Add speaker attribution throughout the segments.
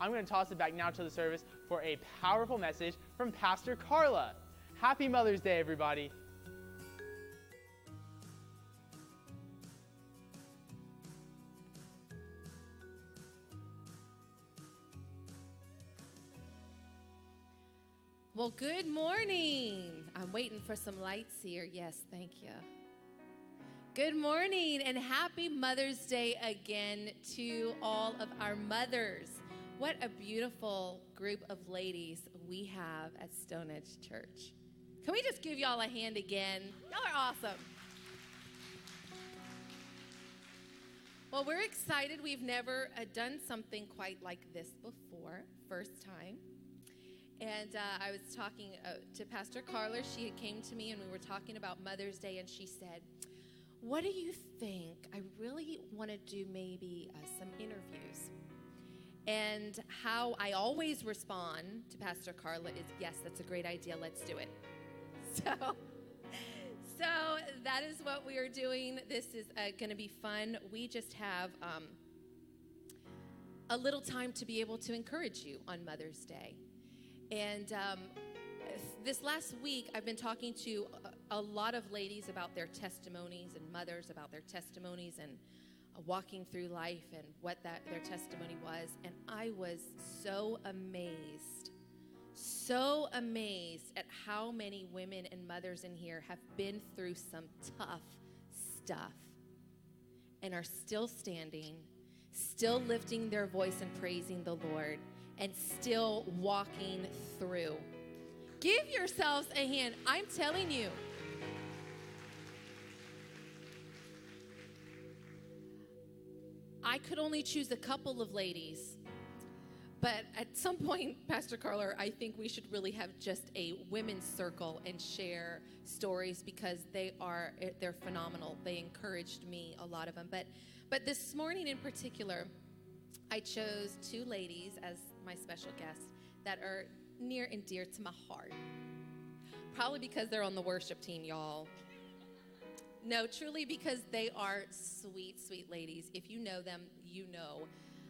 Speaker 1: I'm going to toss it back now to the service for a powerful message from Pastor Carla. Happy Mother's Day, everybody.
Speaker 2: Well, good morning. I'm waiting for some lights here. Yes, thank you. Good morning and happy Mother's Day again to all of our mothers. What a beautiful group of ladies we have at Stone Edge Church. Can we just give y'all a hand again? Y'all are awesome. Well, we're excited. We've never done something quite like this before. First time. And I was talking to Pastor Carla. She had came to me and we were talking about Mother's Day, and she said, what do you think? I really want to do maybe some interviews. And how I always respond to Pastor Carla is, yes, that's a great idea. Let's do it. So that is what we are doing. This is going to be fun. We just have a little time to be able to encourage you on Mother's Day. And this last week, I've been talking to a lot of ladies about their testimonies and mothers about their testimonies and walking through life and what their testimony was. And I was so amazed at how many women and mothers in here have been through some tough stuff and are still standing, still lifting their voice and praising the Lord, and still walking through. Give yourselves a hand. I'm telling you. I could only choose a couple of ladies. But at some point, Pastor Carla, I think we should really have just a women's circle and share stories because they're phenomenal. They encouraged me, a lot of them. But this morning in particular, I chose two ladies as my special guests that are near and dear to my heart. Probably because they're on the worship team, y'all. No, truly because they are sweet, sweet ladies. If you know them, you know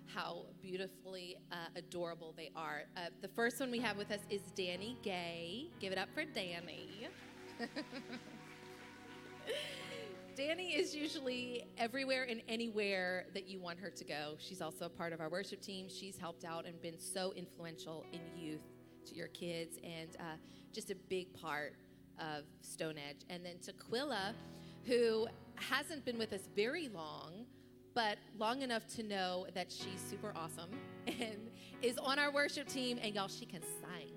Speaker 2: how beautifully adorable they are. The first one we have with us is Danny Gay. Give it up for Danny. Danny is usually everywhere and anywhere that you want her to go. She's also a part of our worship team. She's helped out and been so influential in youth to your kids and just a big part of Stone Edge. And then Tequila, who hasn't been with us very long, but long enough to know that she's super awesome and is on our worship team. And y'all, she can sing.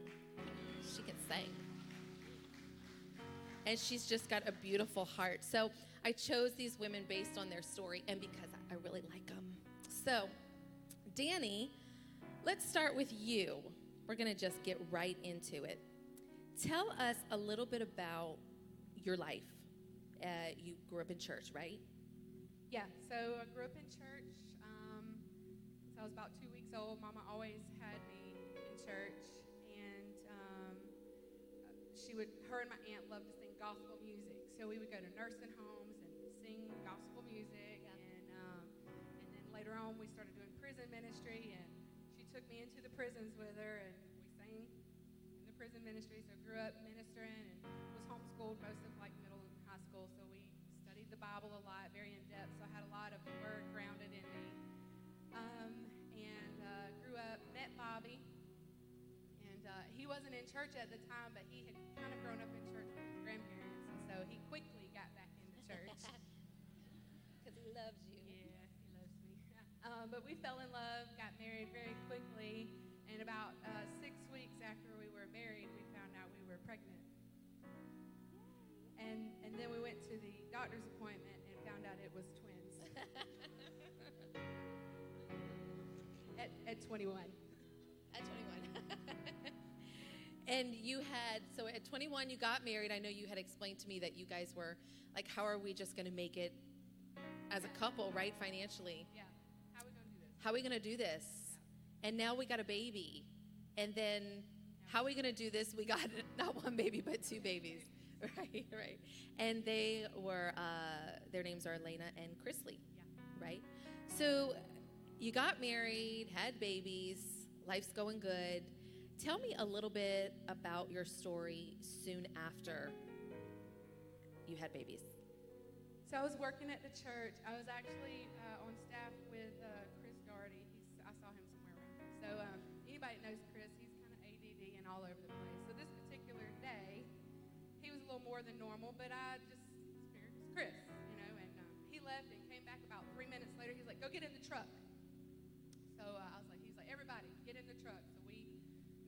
Speaker 2: She can sing. And she's just got a beautiful heart. So I chose these women based on their story and because I really like them. So, Danny, let's start with you. We're going to just get right into it. Tell us a little bit about your life. You grew up in church, right?
Speaker 3: Yeah, so I grew up in church. Since I was about 2 weeks old, Mama always had me in church. And her and my aunt loved to sing gospel music. So we would go to nursing homes and sing gospel music. Yeah. And then later on, we started doing prison ministry. And she took me into the prisons with her, and we sang in the prison ministry. So I grew up ministering and was homeschooled most of middle and high school. So we studied the Bible a lot, very in depth. So I had a lot of the Word grounded in me. Grew up, met Bobby. And he wasn't in church at the time, but he had kind of grown up in church with his grandparents. And so he quickly got back into church.
Speaker 2: Because he loves you.
Speaker 3: Yeah, he loves me. But we fell in love, got married very quickly. And about 6 weeks after we were married, we found out we were pregnant. And then we went to the doctor's appointment and found out it was twins. At 21.
Speaker 2: At 21. And so at 21, you got married. I know you had explained to me that you guys were like, how are we just going to make it as a couple, right, financially?
Speaker 3: Yeah. How are we going to do this?
Speaker 2: How are we going to do this? Yeah. And now we got a baby. And then how are we going to do this? We got not one baby, but two babies. Right. And they were, their names are Elena and Chrisley, right? So you got married, had babies. life's going good. Tell me a little bit about your story soon after you had babies.
Speaker 3: So I was working at the church. I was actually on staff with Chris Doherty. I saw him somewhere around here. So anybody that knows Chris, he's kind of ADD and all over the place. So this particular day, he was a little more than normal, but I just figured it's Chris, and he left and came back about 3 minutes later. He's like, go get in the truck. So he's like, everybody, get in the truck. So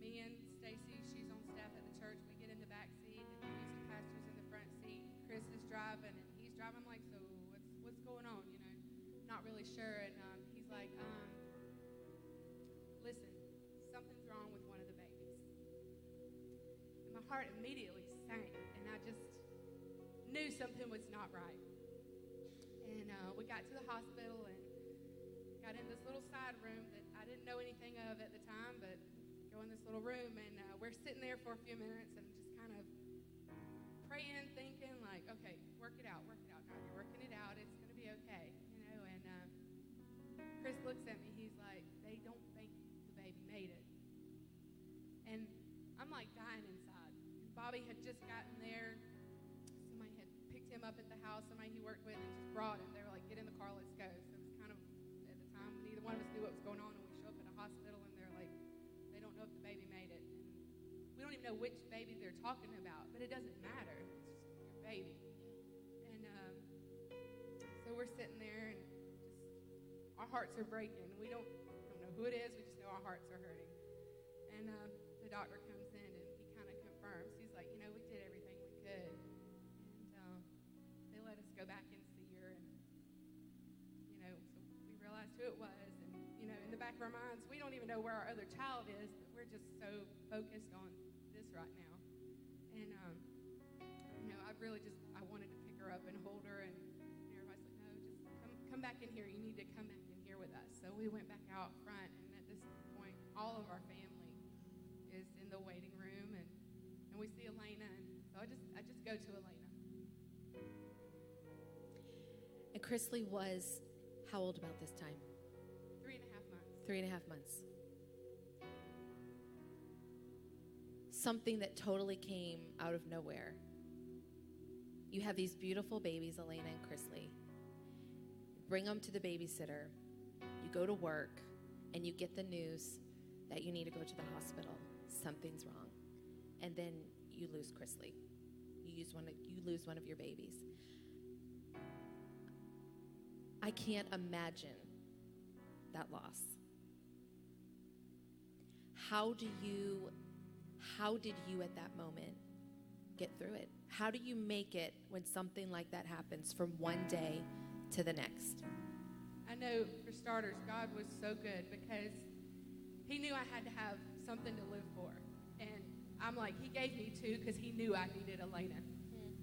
Speaker 3: me and Stacy, she's on staff at the church, we get in the back seat, and the music pastor's in the front seat. Chris is driving, and he's driving. I'm like, so what's going on, Not really sure. And he's like, listen, something's wrong with one of the babies. And my heart immediately sank, and I just knew something was not right. And we got to the hospital and got in this little side room that I didn't know anything of at the time, but go in this little room, and we're sitting there for a few minutes and just kind of praying, thinking like, okay, work it out, God, you're working it out, it's going to be okay, and Chris looks at me, he's like, they don't think the baby made it. And I'm like dying inside. Bobby had just gotten there. Somebody had picked him up at the house, somebody he worked with, and just brought him. They were like, get in the car, let's go. So it was kind of, at the time, neither one of us knew what was going on, and we show up at a hospital, and they're like, they don't know if the baby made it. And we don't even know which baby they're talking about, but it doesn't matter. It's just your baby. And so we're sitting there, and just our hearts are breaking. We don't know who it is. We just know our hearts are hurting. And the doctor comes in, and he kind of confirms. He's like, we did everything we could. And they let us go back and see her. And, so we realized who it was. And, in the back of our minds, we don't even know where our other child is, but we're just so focused on this right now. And, I wanted to pick her up and hold her. And everybody's like, no, just come back in here. You need to come back in here with us. So we went back out front, and at this point, all of our family is in the waiting room, and we see Elena, and so I just go to Elena.
Speaker 2: And Chrisley was how old about this time?
Speaker 3: 3.5 months.
Speaker 2: 3.5 months. Something that totally came out of nowhere. You have these beautiful babies, Elena and Chrisley. Bring them to the babysitter. You go to work, and you get the news that you need to go to the hospital. Something's wrong. And then you lose Chrisley. You lose one of your babies. I can't imagine that loss. How did you at that moment get through it? How do you make it when something like that happens from one day to the next?
Speaker 3: I know, for starters, God was so good because he knew I had to have something to live for. And I'm like, he gave me two because he knew I needed Elena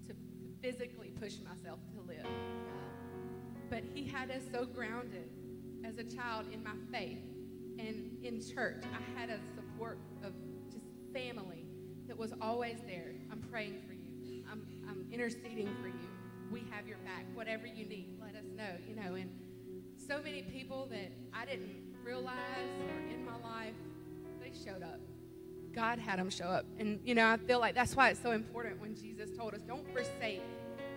Speaker 3: to physically push myself to live. But he had us so grounded as a child in my faith and in church. I had a support of just family that was always there. I'm praying for you. I'm interceding for you. We have your back. Whatever you need, let us know, And so many people that I didn't realize were in my life, they showed up. God had them show up. And, I feel like that's why it's so important when Jesus told us, don't forsake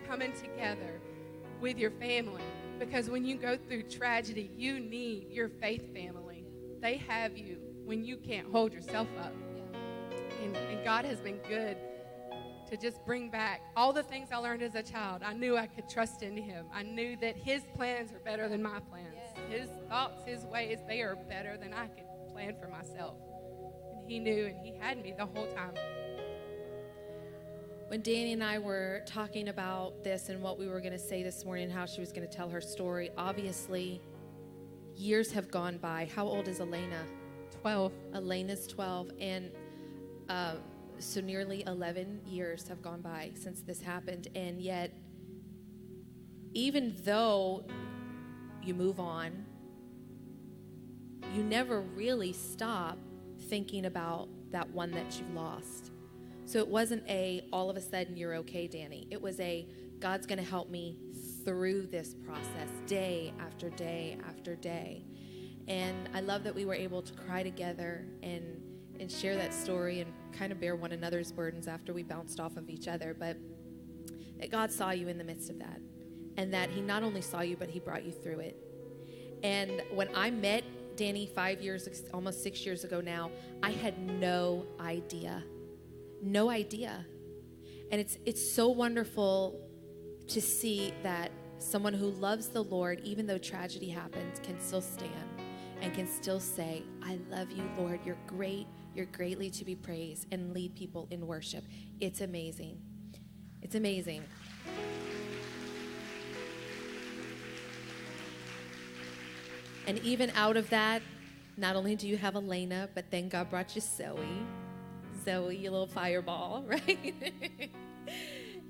Speaker 3: coming together with your family. Because when you go through tragedy, you need your faith family. They have you when you can't hold yourself up. And God has been good to just bring back all the things I learned as a child. I knew I could trust in him. I knew that his plans are better than my plans. His thoughts, his ways, they are better than I could plan for myself. And he knew, and he had me the whole time.
Speaker 2: When Danny and I were talking about this and what we were going to say this morning, how she was going to tell her story, obviously, years have gone by. How old is Elena?
Speaker 3: 12.
Speaker 2: Elena's 12. And so nearly 11 years have gone by since this happened. And yet, even though you move on, you never really stop thinking about that one that you've lost. So it wasn't all of a sudden you're okay, Danny. It was God's going to help me through this process day after day after day. And I love that we were able to cry together and share that story and kind of bear one another's burdens after we bounced off of each other. But that God saw you in the midst of that, and that he not only saw you, but he brought you through it. And when I met Danny 5 years, almost 6 years ago now, I had no idea. And it's so wonderful to see that someone who loves the Lord, even though tragedy happens, can still stand and can still say, I love you, Lord. You're great. You're greatly to be praised, and lead people in worship. It's amazing. It's amazing. And even out of that, not only do you have Elena, but then God brought you Zoe. Zoe, you little fireball, right?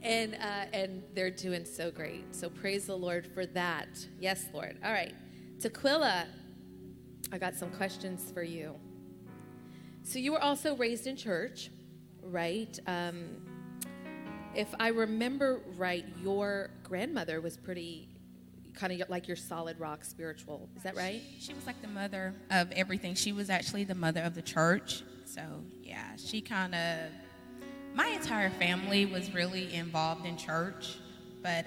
Speaker 2: And they're doing so great. So praise the Lord for that. Yes, Lord. All right. Tequila, I got some questions for you. So you were also raised in church, right? If I remember right, your grandmother was pretty kind of like your solid rock spiritual. Is that right?
Speaker 4: She was like the mother of everything. She was actually the mother of the church. So, yeah, she kind of, my entire family was really involved in church. But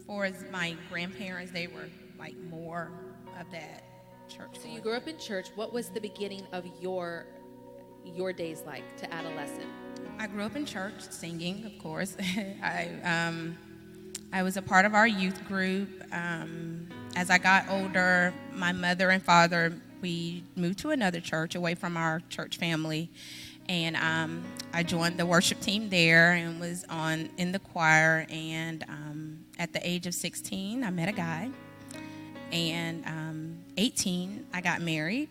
Speaker 4: for as my grandparents, they were like more of that church.
Speaker 2: So you grew up in church. What was the beginning of your days like to adolescent?
Speaker 4: I grew up in church, singing, of course. I was a part of our youth group. As I got older, my mother and father, we moved to another church away from our church family. And I joined the worship team there and was in the choir. And at the age of 16, I met a guy. And 18, I got married.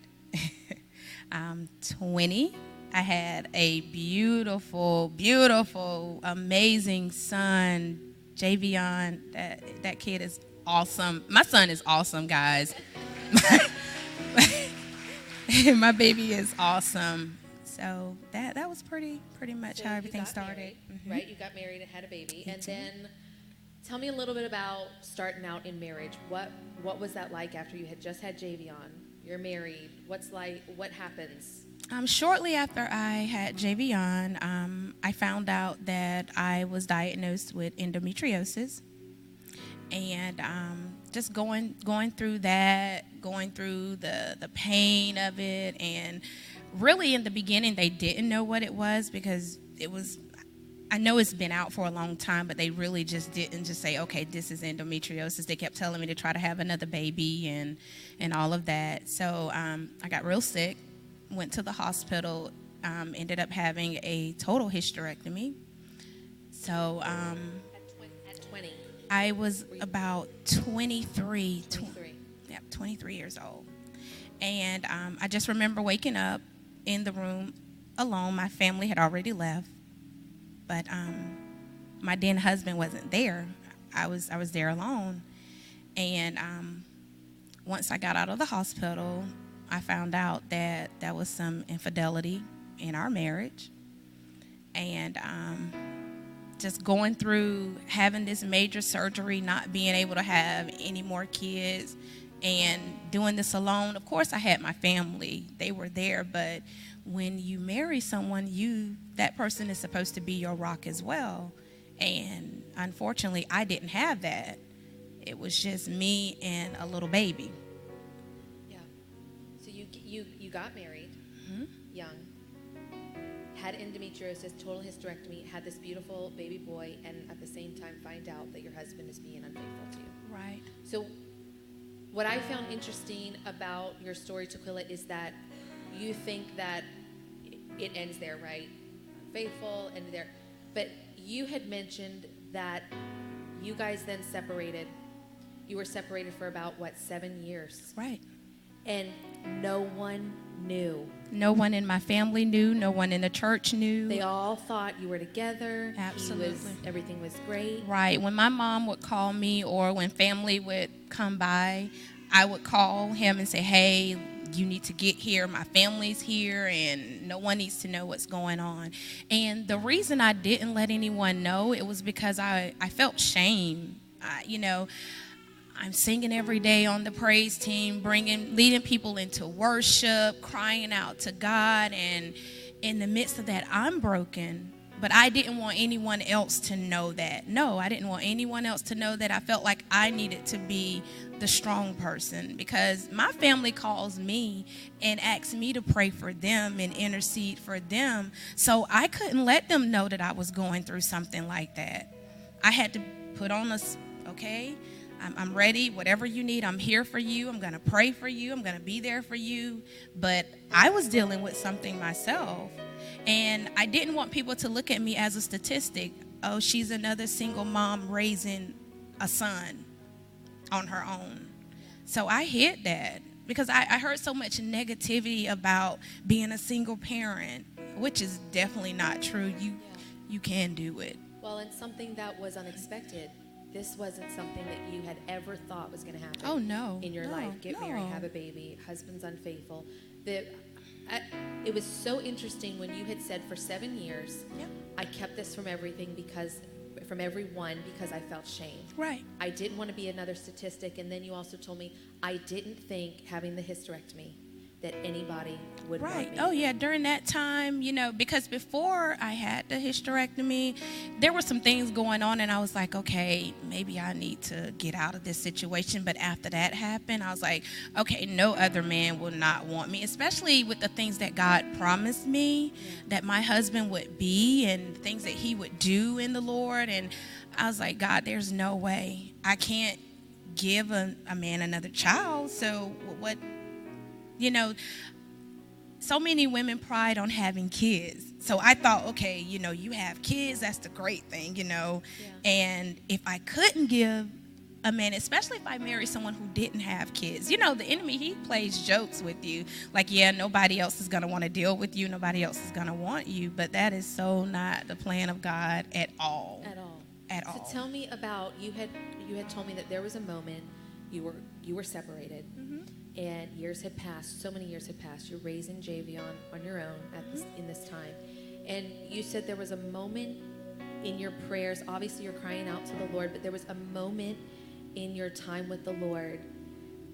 Speaker 4: 20, I had a beautiful, beautiful, amazing son, Javion. That kid is awesome. My son is awesome, guys. My baby is awesome. So that was pretty much how everything started.
Speaker 2: Married,
Speaker 4: mm-hmm.
Speaker 2: Right? You got married and had a baby. And
Speaker 4: Mhm.
Speaker 2: then tell me a little bit about starting out in marriage. What was that like after you had just had Javion? You're married. What happens?
Speaker 4: Shortly after I had Javion, I found out that I was diagnosed with endometriosis. And just going through that, going through the pain of it. And really in the beginning, they didn't know what it was because I know it's been out for a long time, but they really just didn't just say, okay, this is endometriosis. They kept telling me to try to have another baby and all of that. So I got real sick, went to the hospital, ended up having a total hysterectomy. So
Speaker 2: At 20.
Speaker 4: I was about 23. 23 years old. And I just remember waking up in the room alone. My family had already left. But my then husband wasn't there. I was there alone. And once I got out of the hospital, I found out that there was some infidelity in our marriage. And just going through having this major surgery, not being able to have any more kids, and doing this alone. Of course, I had my family. They were there, but when you marry someone, that person is supposed to be your rock as well. And unfortunately, I didn't have that. It was just me and a little baby.
Speaker 2: Yeah. So you got married
Speaker 4: Mm-hmm.
Speaker 2: young, had endometriosis, total hysterectomy, had this beautiful baby boy, and at the same time find out that your husband is being unfaithful to you.
Speaker 4: Right.
Speaker 2: So what I found interesting about your story, Tequila, is that you think that it ends there, right? Unfaithful, and there. But you had mentioned that you guys then separated. You were separated for about, 7 years?
Speaker 4: Right.
Speaker 2: And no one knew.
Speaker 4: No one in my family knew. No one in the church knew.
Speaker 2: They all thought you were together.
Speaker 4: Absolutely.
Speaker 2: Everything was great.
Speaker 4: Right. When my mom would call me or when family would come by, I would call him and say, hey, you need to get here. My family's here and no one needs to know what's going on. And the reason I didn't let anyone know, it was because I felt shame. I'm singing every day on the praise team, leading people into worship, crying out to God. And in the midst of that, I'm broken. But I didn't want anyone else to know that. No, I didn't want anyone else to know that. I felt like I needed to be the strong person, because my family calls me and asks me to pray for them and intercede for them. So I couldn't let them know that I was going through something like that. I had to put on okay, I'm ready. Whatever you need, I'm here for you. I'm going to pray for you. I'm going to be there for you. But I was dealing with something myself. And I didn't want people to look at me as a statistic. Oh, she's another single mom raising a son on her own. So I hid that because I heard so much negativity about being a single parent, which is definitely not true. You can do it.
Speaker 2: Well, and something that was unexpected. This wasn't something that you had ever thought was going to happen.
Speaker 4: Oh, no.
Speaker 2: In your life. Get married, have a baby, husband's unfaithful. It was so interesting when you had said for 7 years, I kept this from everyone because I felt shame.
Speaker 4: Right.
Speaker 2: I didn't want to be another statistic. And then you also told me I didn't think having the hysterectomy that anybody would want me.
Speaker 4: Oh, yeah. During that time, because before I had the hysterectomy, there were some things going on, and I was like, okay, maybe I need to get out of this situation. But after that happened, I was like, okay, no other man will not want me, especially with the things that God promised me that my husband would be and things that he would do in the Lord. And I was like, God, there's no way. I can't give a man another child. So what? So many women pride on having kids. So I thought, okay, you have kids, that's the great thing, And if I couldn't give a man, especially if I marry someone who didn't have kids, the enemy, he plays jokes with you. Like, nobody else is going to want to deal with you. Nobody else is going to want you. But that is so not the plan of God at all. At all.
Speaker 2: So tell me about, you had told me that there was a moment you were separated. Mm-hmm. And years had passed. So many years had passed. You're raising Javion on your own in this time. And you said there was a moment in your prayers. Obviously, you're crying out to the Lord, but there was a moment in your time with the Lord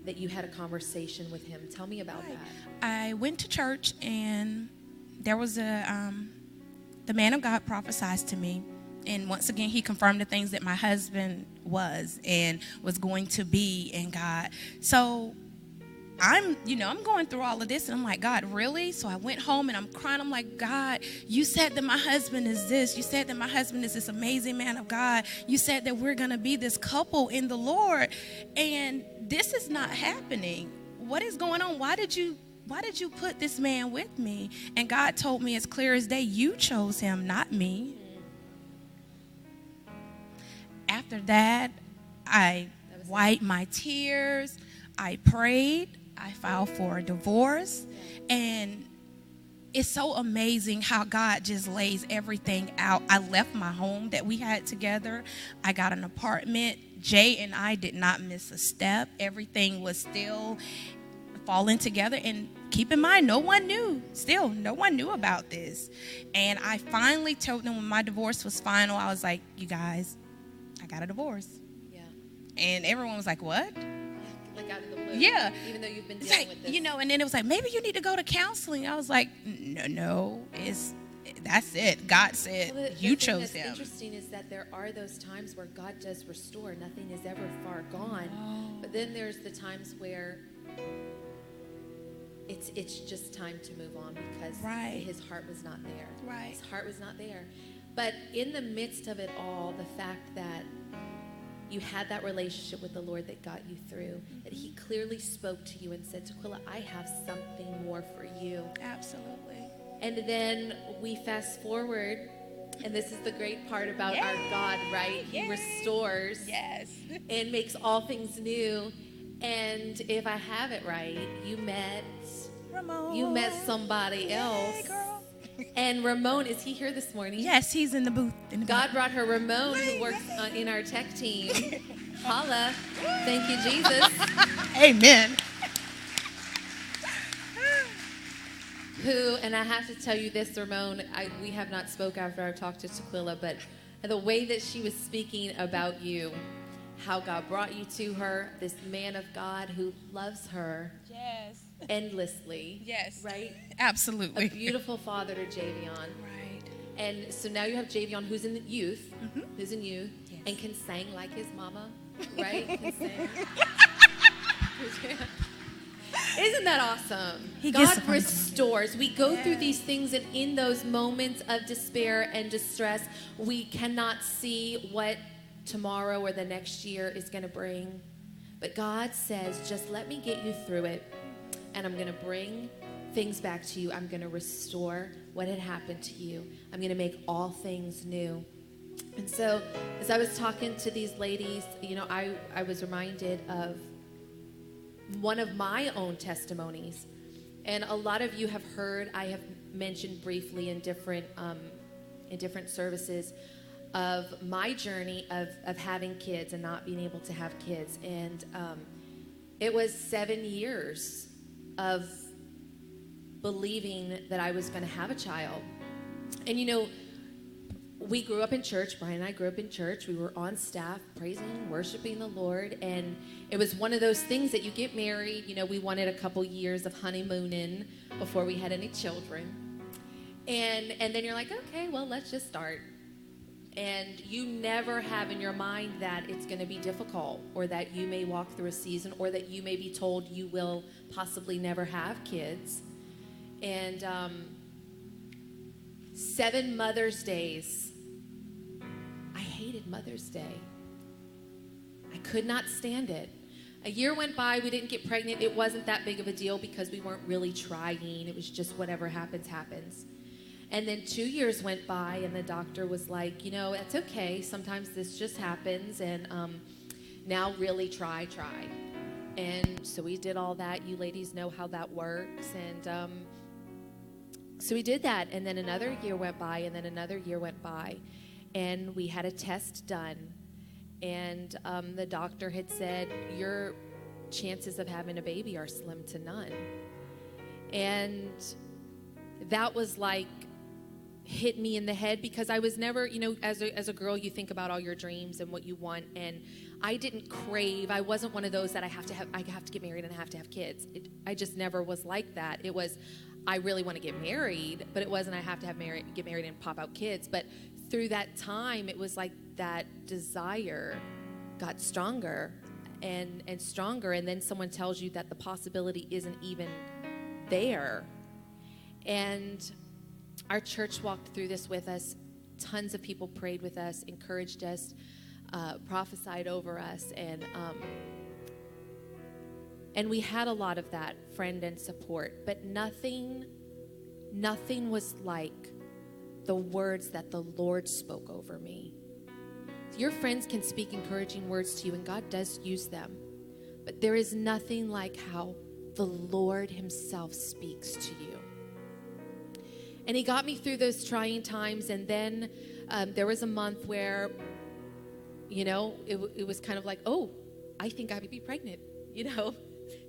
Speaker 2: that you had a conversation with him. Tell me about that.
Speaker 4: I went to church, and there was the man of God prophesied to me. And once again, he confirmed the things that my husband was and was going to be in God. So I'm going through all of this, and I'm like, God, really? So I went home and I'm crying. I'm like, God, you said that my husband is this. You said that my husband is this amazing man of God. You said that we're going to be this couple in the Lord, and this is not happening. What is going on? Why did you put this man with me? And God told me as clear as day, you chose him, not me. After that, I wiped my tears. I prayed. I filed for a divorce. And it's so amazing how God just lays everything out. I left my home that we had together. I got an apartment. Jay and I did not miss a step. Everything was still falling together. And keep in mind, no one knew about this. And I finally told them when my divorce was final, I was like, you guys, I got a divorce. Yeah. And everyone was like, what?
Speaker 2: Like out of the blue.
Speaker 4: Yeah.
Speaker 2: Even though you've been dealing with this.
Speaker 4: And then it was like, maybe you need to go to counseling. I was like, no, that's it. God said, you chose him.
Speaker 2: What's interesting is that there are those times where God does restore. Nothing is ever far gone. Oh. But then there's the times where it's just time to move on because his heart was not there.
Speaker 4: Right.
Speaker 2: His heart was not there. But in the midst of it all, the fact that you had that relationship with the Lord that got you through, that he clearly spoke to you and said, Tequila, I have something more for you.
Speaker 4: Absolutely.
Speaker 2: And then we fast forward, and this is the great part about our God, right? He restores and makes all things new. And if I have it right, you met Ramon. You met somebody else.
Speaker 4: Girl.
Speaker 2: And Ramon, is he here this morning?
Speaker 4: Yes, he's in the booth.
Speaker 2: God brought her Ramon, who works in our tech team. Holla. Thank you, Jesus.
Speaker 4: Amen.
Speaker 2: And I have to tell you this, Ramon, we have not spoke after I talked to Tequila, but the way that she was speaking about you how God brought you to her, this man of God who loves her
Speaker 4: Yes.
Speaker 2: endlessly.
Speaker 4: Yes.
Speaker 2: Right?
Speaker 4: Absolutely.
Speaker 2: A beautiful father to Javion.
Speaker 4: Right.
Speaker 2: And so now you have Javion who's in youth,
Speaker 4: Yes.
Speaker 2: and can sing like his mama, right? Can sing. Isn't that awesome? God restores. We go through these things, and in those moments of despair and distress, we cannot see what tomorrow or the next year is going to bring. But God says, just let me get you through it, and I'm going to bring things back to you. I'm going to restore what had happened to you. I'm going to make all things new. And so as I was talking to these ladies, you know, I was reminded of one of my own testimonies. And a lot of you have heard, I have mentioned briefly in different services of my journey of having kids and not being able to have kids. And it was 7 years of believing that I was going to have a child. And you know, we grew up in church. Brian and I grew up in church. We were on staff praising, worshiping the Lord. And it was one of those things that you get married. You know, we wanted a couple years of honeymooning before we had any children. And then you're like, okay, well, let's just start. And you never have in your mind that it's going to be difficult, or that you may walk through a season, or that you may be told you will possibly never have kids. And 7 Mother's Days. I hated Mother's Day. I could not stand it. A year went by, we didn't get pregnant. It wasn't that big of a deal because we weren't really trying. It was just whatever happens, happens. And then 2 years went by, and the doctor was like, you know, it's okay. Sometimes this just happens, and now really try. And so we did all that. You ladies know how that works. And so we did that, and then another year went by, and then another year went by, and we had a test done, and the doctor had said, your chances of having a baby are slim to none. And that was like, hit me in the head, because I was never, you know, as a girl, you think about all your dreams and what you want, and I didn't crave. I wasn't one of those that I have to get married and I have to have kids. I just never was like that. It was, I really want to get married, but it wasn't I have to get married and pop out kids. But through that time, it was like that desire got stronger and stronger, and then someone tells you that the possibility isn't even there. And our church walked through this with us. Tons of people prayed with us, encouraged us, prophesied over us, and we had a lot of that friend and support, but nothing was like the words that the Lord spoke over me. Your friends can speak encouraging words to you, and God does use them, but there is nothing like how the Lord himself speaks to you. And he got me through those trying times, and then there was a month where, you know, it was kind of like, oh, I think I might be pregnant, you know.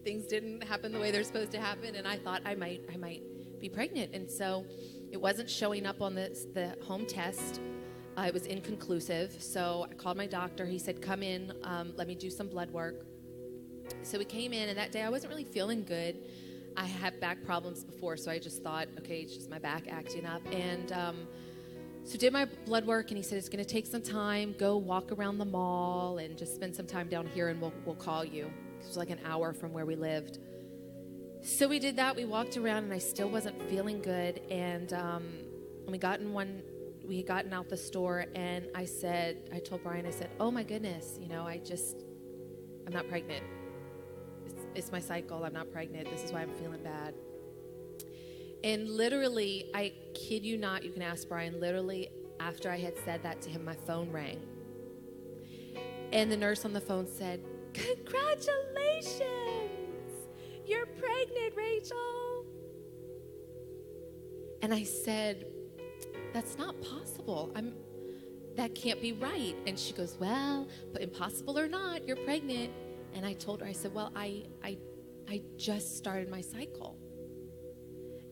Speaker 2: Things didn't happen the way they're supposed to happen, and I thought I might be pregnant. And so it wasn't showing up on the home test. It was inconclusive. So I called my doctor. He said, come in, let me do some blood work. So we came in, and that day I wasn't really feeling good. I had back problems before, so I just thought, okay, it's just my back acting up. And so did my blood work, and he said, it's going to take some time. Go walk around the mall and just spend some time down here, and we'll call you. It was like an hour from where we lived. So we did that. We walked around, and I still wasn't feeling good. And we had gotten out the store, and I told Brian, I said, oh my goodness, you know, I'm not pregnant. It's my cycle. I'm not pregnant. This is why I'm feeling bad. And literally, I kid you not, you can ask Brian, literally after I had said that to him, my phone rang. And the nurse on the phone said, congratulations! You're pregnant, Rachel. And I said, that's not possible. That can't be right. And she goes, well, but impossible or not, you're pregnant. And I told her, I said, well, I just started my cycle.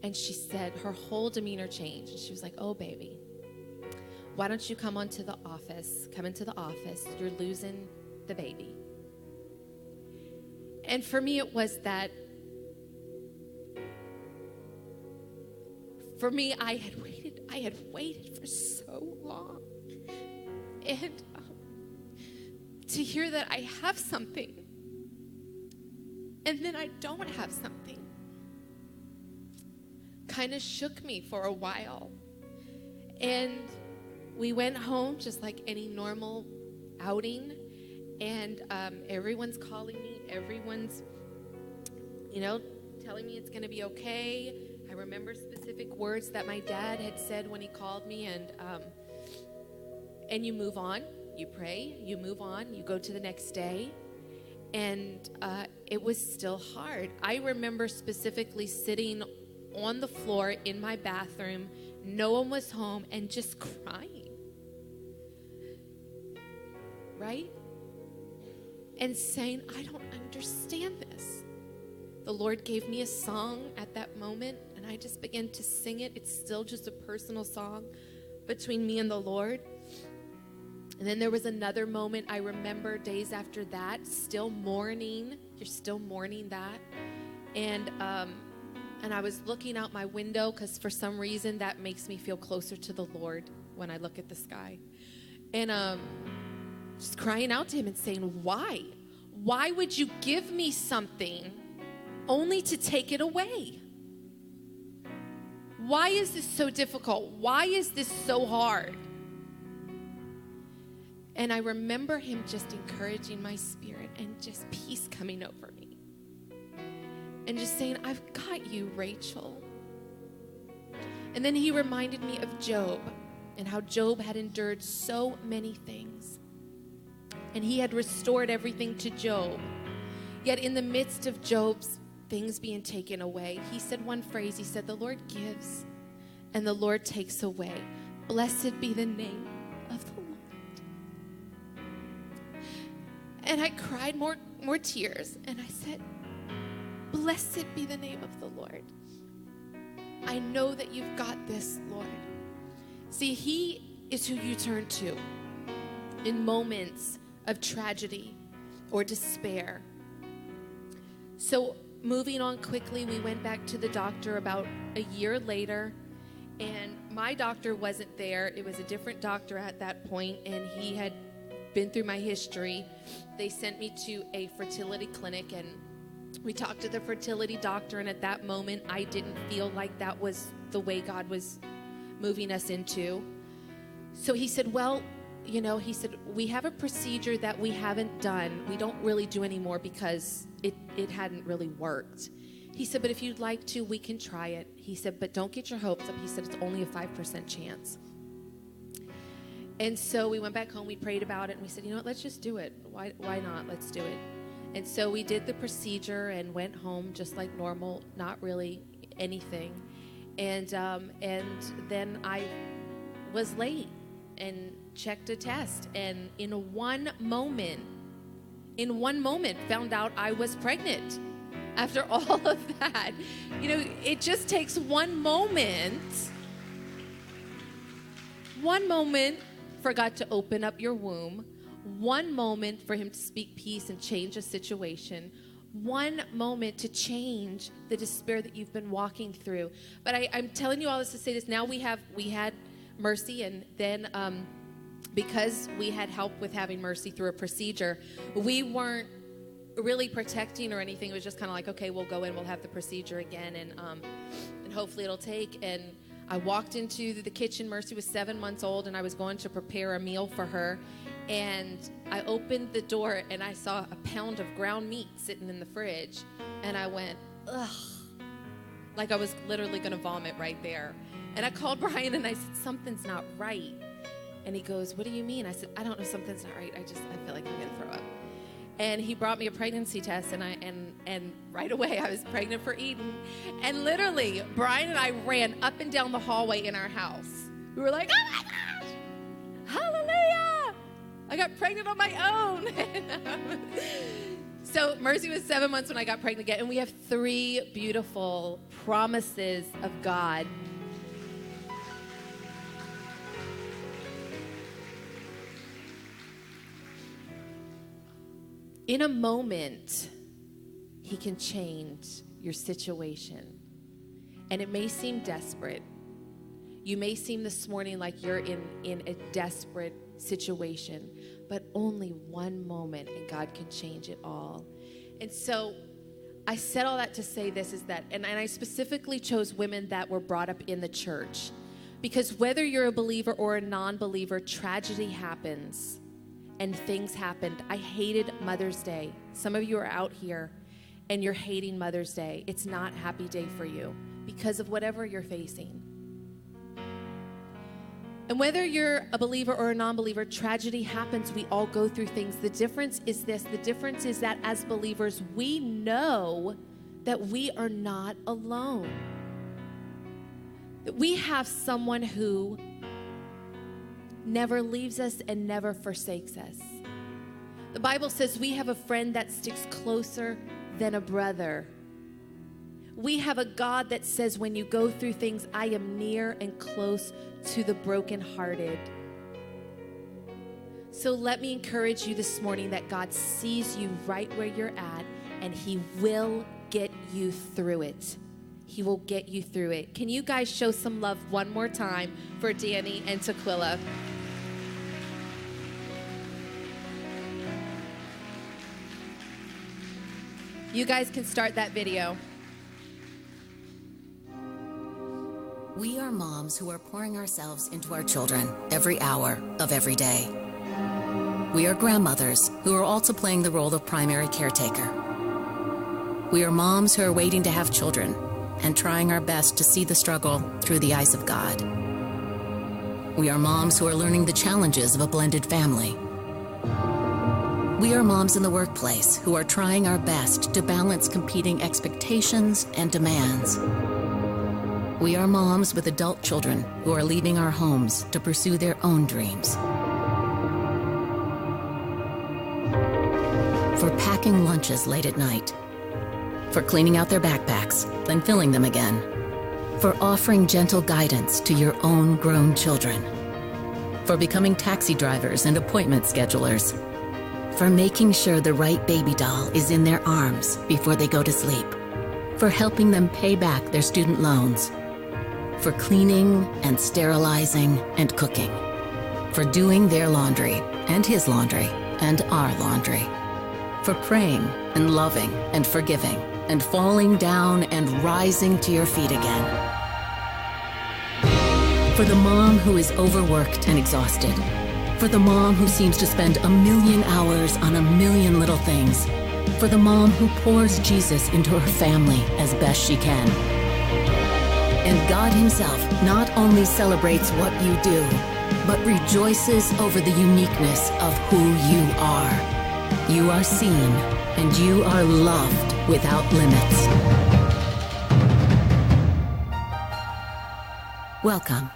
Speaker 2: And she said, her whole demeanor changed. She was like, oh, baby, why don't you come into the office? You're losing the baby. And for me, it was that, for me, I had waited for so long. And to hear that I have something, and then I don't have something, kind of shook me for a while. And we went home just like any normal outing, and everyone's calling me, everyone's, telling me it's going to be okay. I remember specific words that my dad had said when he called me, and you move on, you pray, you move on, you go to the next day, and it was still hard. I remember specifically sitting on the floor in my bathroom, no one was home, and just crying, right? And saying, I don't understand this. The Lord gave me a song at that moment, and I just began to sing it. It's still just a personal song between me and the Lord. And then there was another moment I remember days after that, still mourning. You're still mourning that. And I was looking out my window, because for some reason that makes me feel closer to the Lord when I look at the sky. And just crying out to him and saying, why? Why would you give me something only to take it away? Why is this so difficult? Why is this so hard? And I remember him just encouraging my spirit and just peace coming over me. And just saying, I've got you, Rachel. And then he reminded me of Job and how Job had endured so many things. And he had restored everything to Job. Yet in the midst of Job's things being taken away, he said one phrase. He said, the Lord gives and the Lord takes away. Blessed be the name of the Lord. And I cried more tears. And I said, blessed be the name of the Lord. I know that you've got this, Lord. See, he is who you turn to in moments of tragedy or despair. So moving on quickly, we went back to the doctor about a year later, and my doctor wasn't there. It was a different doctor at that point, and he had been through my history. They sent me to a fertility clinic, and we talked to the fertility doctor, and at that moment, I didn't feel like that was the way God was moving us into. So he said, well, he said, we have a procedure that we haven't done. We don't really do anymore because it hadn't really worked. He said, but if you'd like to, we can try it. He said, but don't get your hopes up. He said, it's only a 5% chance. And so we went back home, we prayed about it, and we said, let's just do it. Why not? Let's do it. And so we did the procedure and went home just like normal, not really anything. And then I was late and checked a test, and in one moment found out I was pregnant. After all of that, it just takes one moment for God to open up your womb, one moment for him to speak peace and change a situation, one moment to change the despair that you've been walking through. But I'm telling you all this to say this. Now we had Mercy, and then because we had help with having Mercy through a procedure, we weren't really protecting or anything. It was just kind of like, okay, we'll go in, we'll have the procedure again, and hopefully it'll take. And I walked into the kitchen. Mercy was 7 months old, and I was going to prepare a meal for her. And I opened the door, and I saw a pound of ground meat sitting in the fridge. And I went, ugh, like I was literally going to vomit right there. And I called Brian, and I said, something's not right. And he goes, what do you mean? I said, I don't know, something's not right. I feel like I'm going to throw up. And he brought me a pregnancy test, and right away I was pregnant for Eden. And literally, Brian and I ran up and down the hallway in our house. We were like, oh my gosh, hallelujah! I got pregnant on my own. So Mercy was 7 months when I got pregnant again, and we have 3 beautiful promises of God. in a moment, he can change your situation. And it may seem desperate. You may seem this morning like you're in a desperate situation, but only one moment and God can change it all. And so I said all that to say this is that, and I specifically chose women that were brought up in the church, because whether you're a believer or a non-believer, tragedy happens and things happened. I hated Mother's Day. Some of you are out here and you're hating Mother's Day. It's not a happy day for you because of whatever you're facing. And whether you're a believer or a non-believer, tragedy happens. We all go through things. The difference is this. The difference is that as believers, we know that we are not alone. That we have someone who never leaves us and never forsakes us. The Bible says we have a friend that sticks closer than a brother. We have a God that says when you go through things, I am near and close to the brokenhearted. So let me encourage you this morning that God sees you right where you're at, and he will get you through it. He will get you through it. Can you guys show some love one more time for Danny and Tequila? You guys can start that video.
Speaker 5: We are moms who are pouring ourselves into our children every hour of every day. We are grandmothers who are also playing the role of primary caretaker. We are moms who are waiting to have children and trying our best to see the struggle through the eyes of God. We are moms who are learning the challenges of a blended family. We are moms in the workplace who are trying our best to balance competing expectations and demands. We are moms with adult children who are leaving our homes to pursue their own dreams. For packing lunches late at night. For cleaning out their backpacks, then filling them again. For offering gentle guidance to your own grown children. For becoming taxi drivers and appointment schedulers. For making sure the right baby doll is in their arms before they go to sleep. For helping them pay back their student loans. For cleaning and sterilizing and cooking. For doing their laundry and his laundry and our laundry. For praying and loving and forgiving and falling down and rising to your feet again. For the mom who is overworked and exhausted. For the mom who seems to spend 1,000,000 hours on 1,000,000 little things. For the mom who pours Jesus into her family as best she can. And God himself not only celebrates what you do, but rejoices over the uniqueness of who you are. You are seen, and you are loved without limits. Welcome